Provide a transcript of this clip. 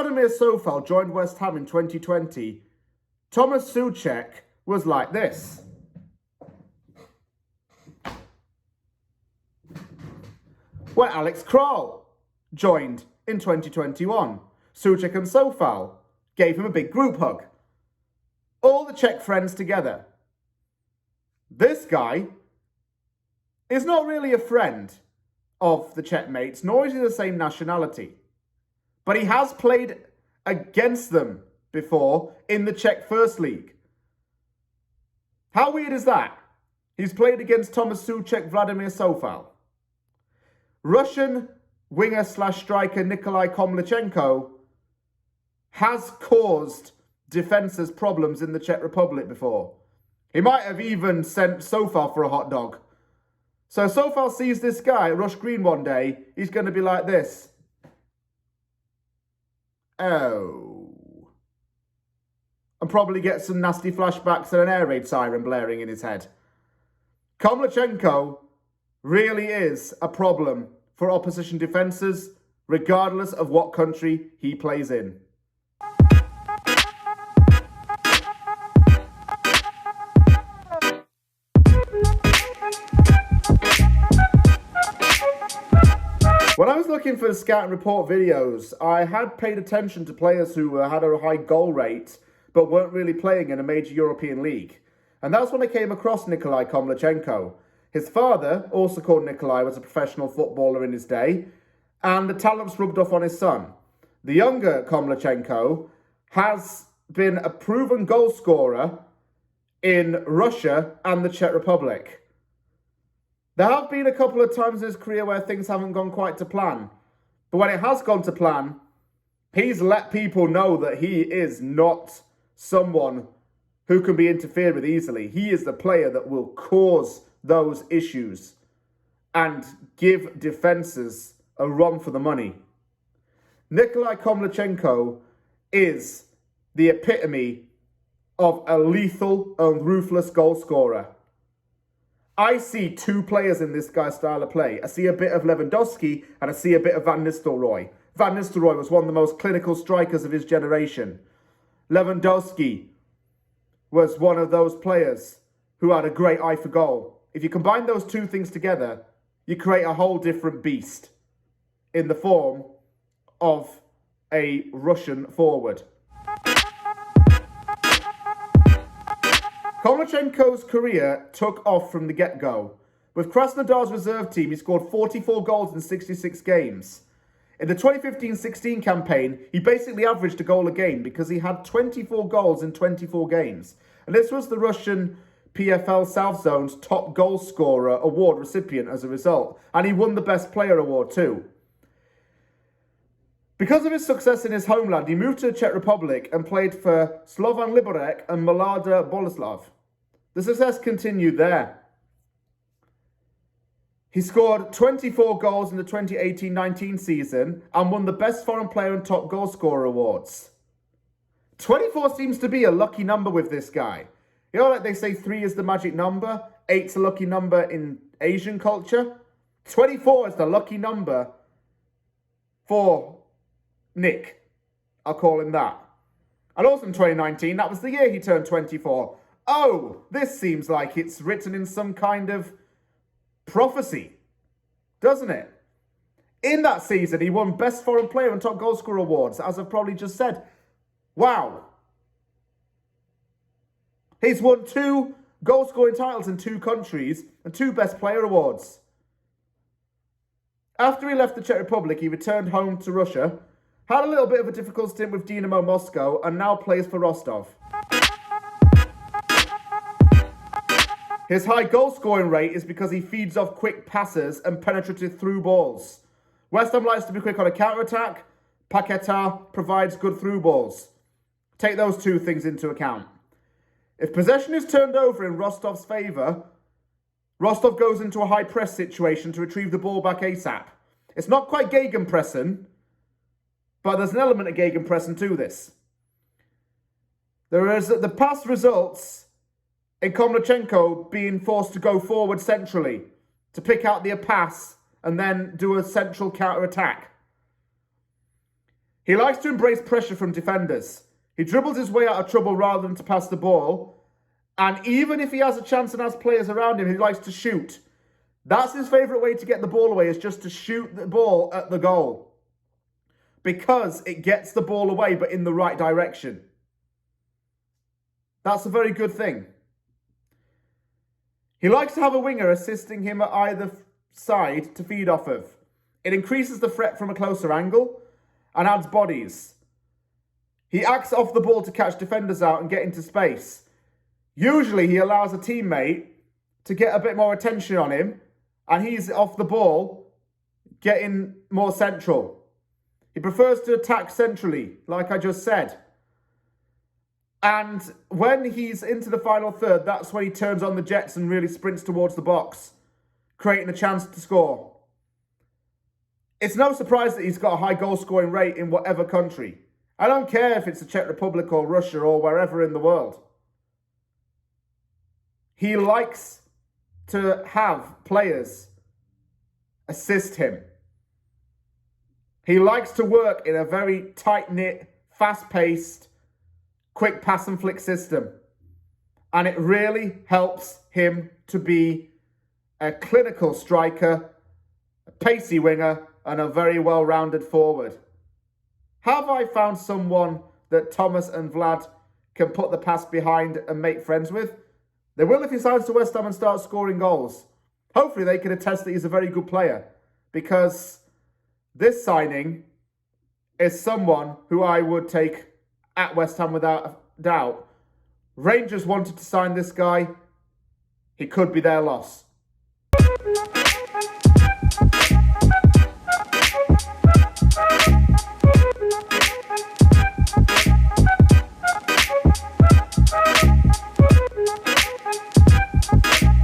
Vladimir Sofal joined West Ham in 2020, Thomas Souček was like this. When Alex Král joined in 2021, Souček and Sofal gave him a big group hug. All the Czech friends together. This guy is not really a friend of the Czech mates, nor is he the same nationality. But he has played against them before in the Czech First League. How weird is that? He's played against Thomas Souček, Vladimir Sofal. Russian winger/striker Nikolay Komlichenko has caused defences problems in the Czech Republic before. He might have even sent Sofal for a hot dog. So Sofal sees this guy, Rush Green, one day, he's going to be like this. Oh. And probably get some nasty flashbacks and an air raid siren blaring in his head. Komlichenko really is a problem for opposition defences, regardless of what country he plays in. When I was looking for the scout and report videos, I had paid attention to players who had a high goal rate, but weren't really playing in a major European league. And that's when I came across Nikolay Komlichenko. His father, also called Nikolay, was a professional footballer in his day, and the talents rubbed off on his son. The younger Komlichenko has been a proven goal scorer in Russia and the Czech Republic. There have been a couple of times in his career where things haven't gone quite to plan. But when it has gone to plan, he's let people know that he is not someone who can be interfered with easily. He is the player that will cause those issues and give defences a run for the money. Nikolay Komlichenko is the epitome of a lethal and ruthless goal scorer. I see two players in this guy's style of play. I see a bit of Lewandowski and I see a bit of Van Nistelrooy. Van Nistelrooy was one of the most clinical strikers of his generation. Lewandowski was one of those players who had a great eye for goal. If you combine those two things together, you create a whole different beast in the form of a Russian forward. Komlichenko's career took off from the get-go. With Krasnodar's reserve team, he scored 44 goals in 66 games. In the 2015-16 campaign, he basically averaged a goal a game because he had 24 goals in 24 games. And this was the Russian PFL South Zone's top goal scorer award recipient as a result. And he won the Best Player award too. Because of his success in his homeland, he moved to the Czech Republic and played for Slovan Liberec and Mladá Boleslav. The success continued there. He scored 24 goals in the 2018-19 season and won the Best Foreign Player and Top Goal Scorer awards. 24 seems to be a lucky number with this guy. You know, like they say 3 is the magic number, 8's a lucky number in Asian culture. 24 is the lucky number for Nick. I'll call him that. And also in 2019, that was the year he turned 24. Oh, this seems like it's written in some kind of prophecy, doesn't it? In that season, he won Best Foreign Player and Top Goal Scorer awards, as I've probably just said. Wow. He's won 2 goal scoring titles in 2 countries and 2 Best Player awards. After he left the Czech Republic, he returned home to Russia, had a little bit of a difficult stint with Dynamo Moscow, and now plays for Rostov. His high goal scoring rate is because he feeds off quick passes and penetrative through balls. West Ham likes to be quick on a counter-attack. Paquetá provides good through balls. Take those 2 things into account. If possession is turned over in Rostov's favour, Rostov goes into a high press situation to retrieve the ball back ASAP. It's not quite gegenpressing, but there's an element of gegenpressing to this. There is the past results in Komlichenko being forced to go forward centrally to pick out the pass and then do a central counter-attack. He likes to embrace pressure from defenders. He dribbles his way out of trouble rather than to pass the ball. And even if he has a chance and has players around him, he likes to shoot. That's his favourite way to get the ball away, is just to shoot the ball at the goal. Because it gets the ball away, but in the right direction. That's a very good thing. He likes to have a winger assisting him at either side to feed off of. It increases the threat from a closer angle and adds bodies. He acts off the ball to catch defenders out and get into space. Usually he allows a teammate to get a bit more attention on him, and he's off the ball, getting more central. He prefers to attack centrally, like I just said. And when he's into the final third, that's when he turns on the jets and really sprints towards the box, creating a chance to score. It's no surprise that he's got a high goal-scoring rate in whatever country. I don't care if it's the Czech Republic or Russia or wherever in the world. He likes to have players assist him. He likes to work in a very tight-knit, fast-paced, quick pass and flick system. And it really helps him to be a clinical striker, a pacey winger, and a very well-rounded forward. Have I found someone that Thomas and Vlad can put the pass behind and make friends with? They will if he signs to West Ham and starts scoring goals. Hopefully they can attest that he's a very good player, because this signing is someone who I would take at West Ham without a doubt. Rangers wanted to sign this guy. He could be their loss.